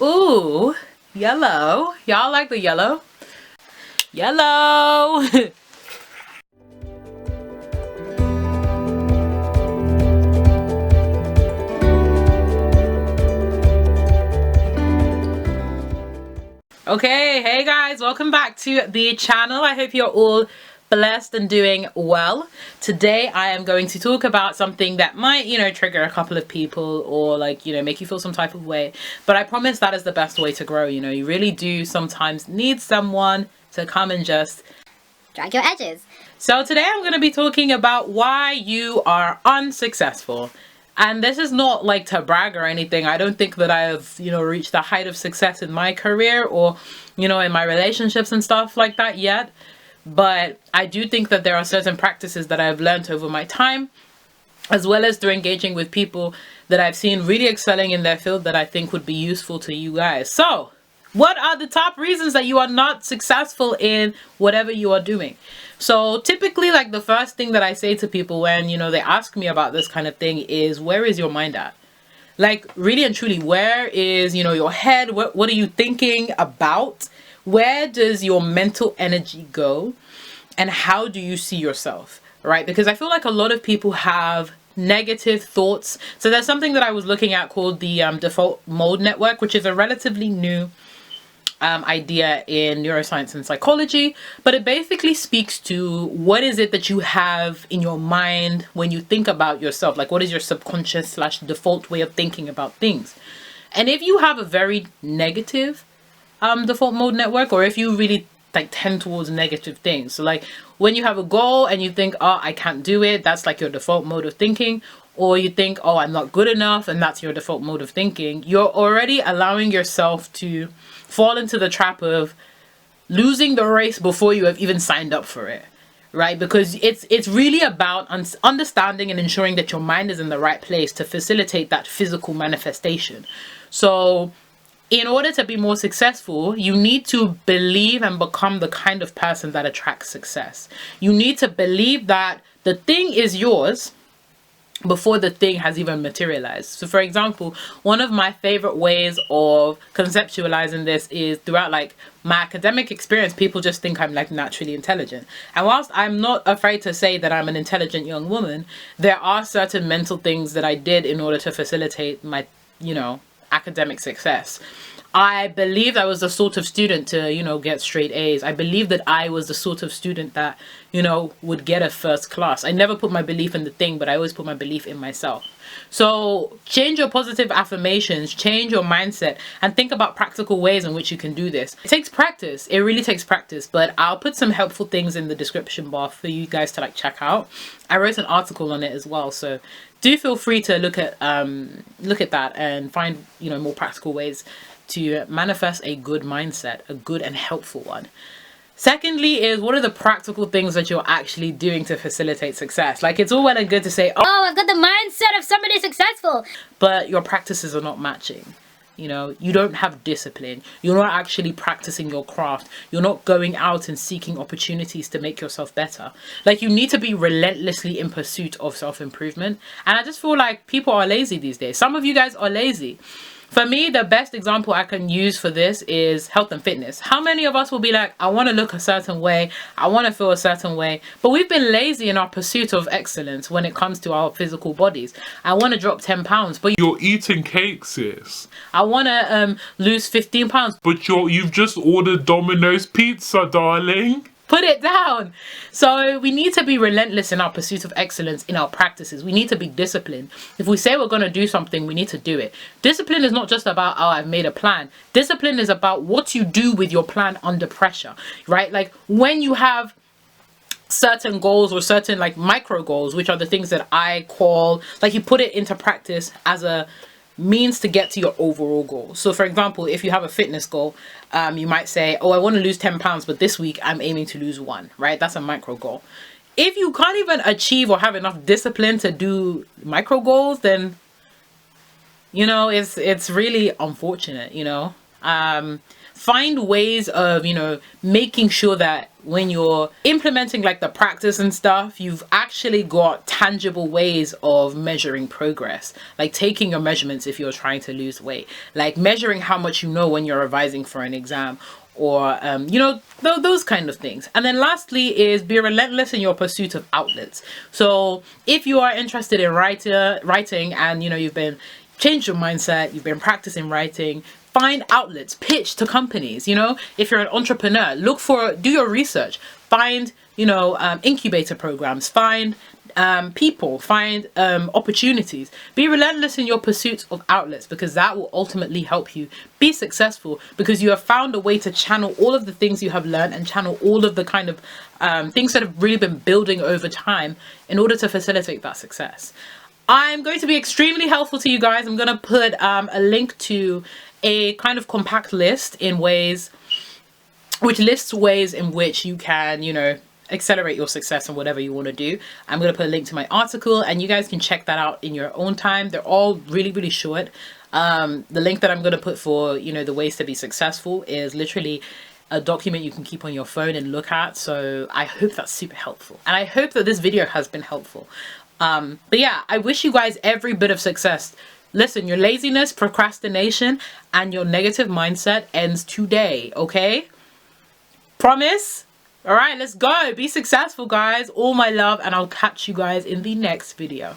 Ooh, yellow. Y'all like the yellow? Yellow. Okay, hey guys, welcome back to the channel. I hope you're all blessed and doing well. Today I am going to talk about something that might, trigger a couple of people or make you feel some type of way. But I promise that is the best way to grow. You really do sometimes need someone to come and just drag your edges. So today I'm going to be talking about why you are unsuccessful. And this is not like to brag or anything. I don't think that I have, reached the height of success in my career or, in my relationships and stuff like that yet. But I do think that there are certain practices that I've learned over my time, as well as through engaging with people that I've seen really excelling in their field that I think would be useful to you guys. So, what are the top reasons that you are not successful in whatever you are doing? So typically, like, the first thing that I say to people when, they ask me about this kind of thing is, where is your mind at? Like, really and truly, where is, your head? What are you thinking about? Where does your mental energy go? And how do you see yourself, right? Because I feel like a lot of people have negative thoughts. So there's something that I was looking at called the default mode network, which is a relatively new idea in neuroscience and psychology, but it basically speaks to what is it that you have in your mind when you think about yourself. Like, what is your subconscious / default way of thinking about things? And if you have a very negative default mode network, or if you really tend towards negative things, so like when you have a goal and you think, oh, I can't do it, that's like your default mode of thinking. Or you think, oh, I'm not good enough, and that's your default mode of thinking, you're already allowing yourself to fall into the trap of losing the race before you have even signed up for it, right? Because it's really about understanding and ensuring that your mind is in the right place to facilitate that physical manifestation. So in order to be more successful, you need to believe and become the kind of person that attracts success. You need to believe that the thing is yours before the thing has even materialized. So for example, one of my favorite ways of conceptualizing this is throughout my academic experience, people just think I'm naturally intelligent. And whilst I'm not afraid to say that I'm an intelligent young woman, there are certain mental things that I did in order to facilitate my, academic success. I believed I was the sort of student to, get straight A's. I believed that I was the sort of student that, would get a first class. I never put my belief in the thing, but I always put my belief in myself. So change your positive affirmations, change your mindset, and think about practical ways in which you can do this. It takes practice. It really takes practice, but I'll put some helpful things in the description bar for you guys to check out. I wrote an article on it as well, so do feel free to look at that and find, more practical ways to manifest a good mindset, a good and helpful one. Secondly is, what are the practical things that you're actually doing to facilitate success? Like, it's all well and good to say, oh, I've got the mindset of somebody successful, but your practices are not matching. You don't have discipline. You're not actually practicing your craft. You're not going out and seeking opportunities to make yourself better. You need to be relentlessly in pursuit of self-improvement. And I just feel like people are lazy these days. Some of you guys are lazy. For me, the best example I can use for this is health and fitness. How many of us will be like, I want to look a certain way, I want to feel a certain way, but we've been lazy in our pursuit of excellence when it comes to our physical bodies. I want to drop 10 pounds, but you're eating cake, sis. I want to lose 15 pounds. But you've just ordered Domino's pizza, darling. Put it down. So we need to be relentless in our pursuit of excellence in our practices. We need to be disciplined. If we say we're going to do something, we need to do it. Discipline is not just about, oh, I've made a plan. Discipline is about what you do with your plan under pressure, right? Like when you have certain goals or certain micro goals, which are the things that I call, you put it into practice as a means to get to your overall goal. So for example, if you have a fitness goal, you might say, oh, I want to lose 10 pounds, but this week I'm aiming to lose 1, right? That's a micro goal. If you can't even achieve or have enough discipline to do micro goals, then, it's really unfortunate, Find ways of, making sure that when you're implementing like the practice and stuff, you've actually got tangible ways of measuring progress. Like taking your measurements if you're trying to lose weight, like measuring how much you know when you're revising for an exam, or those kind of things. And then lastly is be relentless in your pursuit of outlets. So if you are interested in writing and you've been changed your mindset, you've been practicing writing, find outlets, pitch to companies. If you're an entrepreneur, do your research, find incubator programs, find people, find opportunities. Be relentless in your pursuit of outlets, because that will ultimately help you be successful, because you have found a way to channel all of the things you have learned and channel all of the kind of things that have really been building over time in order to facilitate that success. I'm going to be extremely helpful to you guys. I'm going to put a link to a kind of compact list which lists ways in which you can, accelerate your success in whatever you want to do. I'm going to put a link to my article and you guys can check that out in your own time. They're all really, really short. The link that I'm going to put for, the ways to be successful is literally a document you can keep on your phone and look at. So I hope that's super helpful. And I hope that this video has been helpful. But yeah, I wish you guys every bit of success. Listen, your laziness, procrastination, and your negative mindset ends today, okay? Promise? All right, let's go. Be successful, guys. All my love, and I'll catch you guys in the next video.